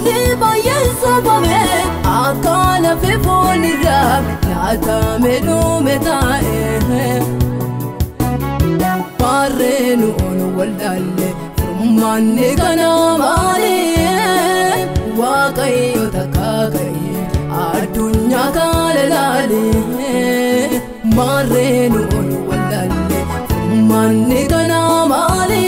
namni baay'een sobame akkana fifoon irraa nyaatame dhume taa'e Marreenu onu waldaalle furmaanni kana maali Waaqayyo takkaa ka'e addunyaa kana laale Marreenu onu waldaalle furmaanni kana maali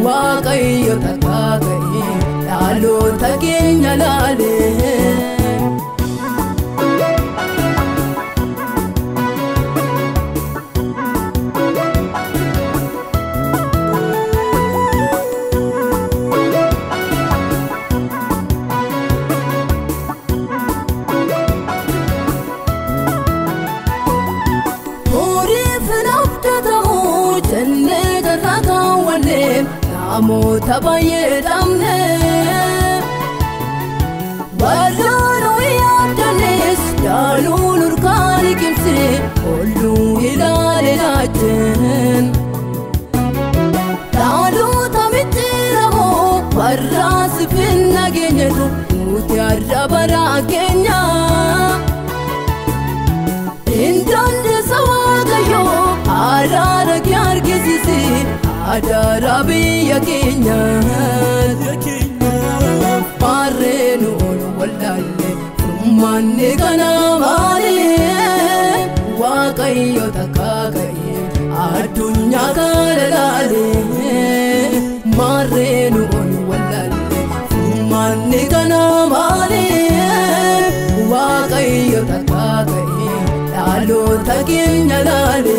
Waaqayyo takkaa ka'e dhaloota keenya laale Namoota baay'ee dhabne Barraanuu yaadanis Daaluun urgaan qibsi Olluu ilaale laajeen Dhaloota mittiiramoo Barraasi finna keenyatu Nuti har'a baraa keenya Indandeessa Waaqayyoo araara kee argisiisi Adara biyya keenya Marreenu onu waldaalle furmaanni kana maali Waaqayyo takkaa ka'e addunyaa kana laale Marreenu onu waldaalle furmaanni kana maali Waaqayyo takkaa ka'e dhaloota keenya laale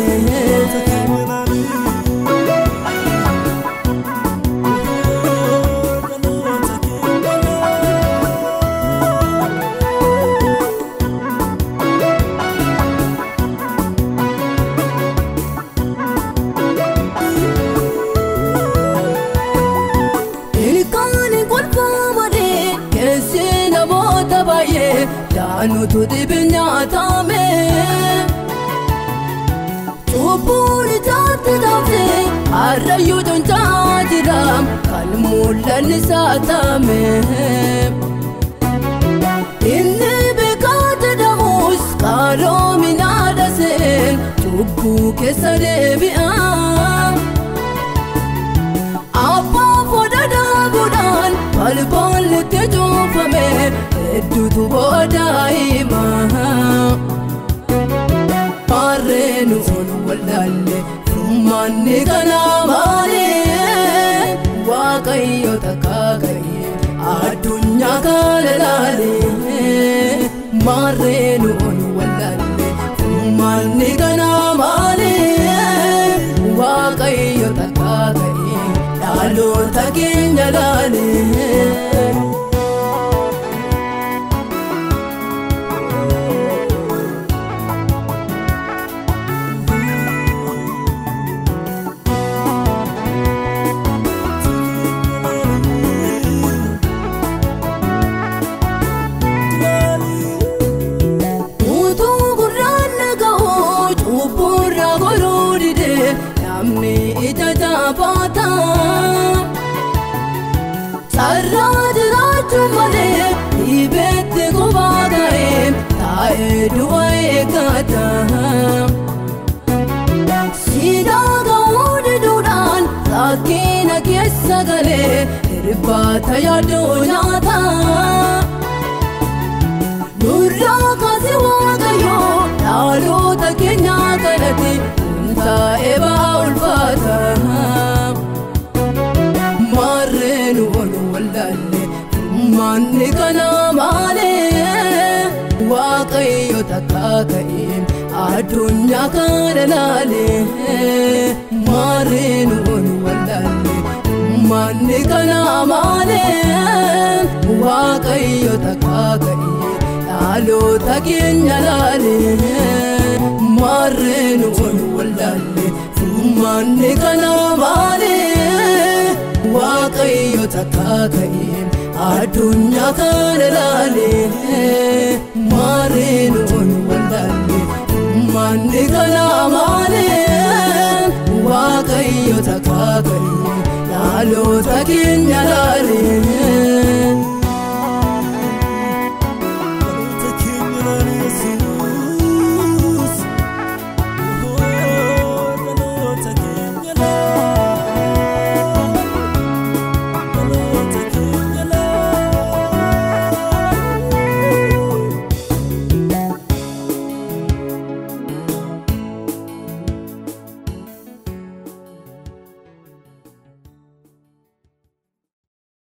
Danutu dibinyaatame Cubbuun itaatti dhaabde harrayyuu tunchaa jira kan mul'anni saatame Inni beekaa jedhamus qaroominaa dhaseen cubbuu keessa deebi'a Abbaa fodha dhaabuudhaan balballitti cuufame Hedduutu booda hima Marreenu onu waldaalle furmaanni kana maali Waaqayyo takkaa ka'e addunyaa kana laale Marreenu onu waldaalle furmaanni kana maali Waaqayyo takkaa ka'e dhaloota keenya laale Ijajabata Sarraa jiraachuu malee dhibeetti gubaa ga'e taa'ee du'a eeggata Siidaa ga'uu diduudhaan rakkina keessa galee irbaata yaaduu nyaata Nurraa kaasee Waaqayyoo dhaloota keenya kanatti taa'ee ba'aa ulfaata Marreenu onu waldaalle furmaanni kana maali Waaqayyo takkaa ka'e addunyaa kana laale Marreenu onu waldaalle furmaanni kana maali Waaqayyo takkaa ka'e dhaloota keenya laale Marreenu onu waldaalle furmaanni kana maali Waaqayyo takkaa ka'e addunyaa kana laale Marreenu onu waldaalle furmaanni kana maali Waaqayyo takkaa ka'e dhaloota keenya laale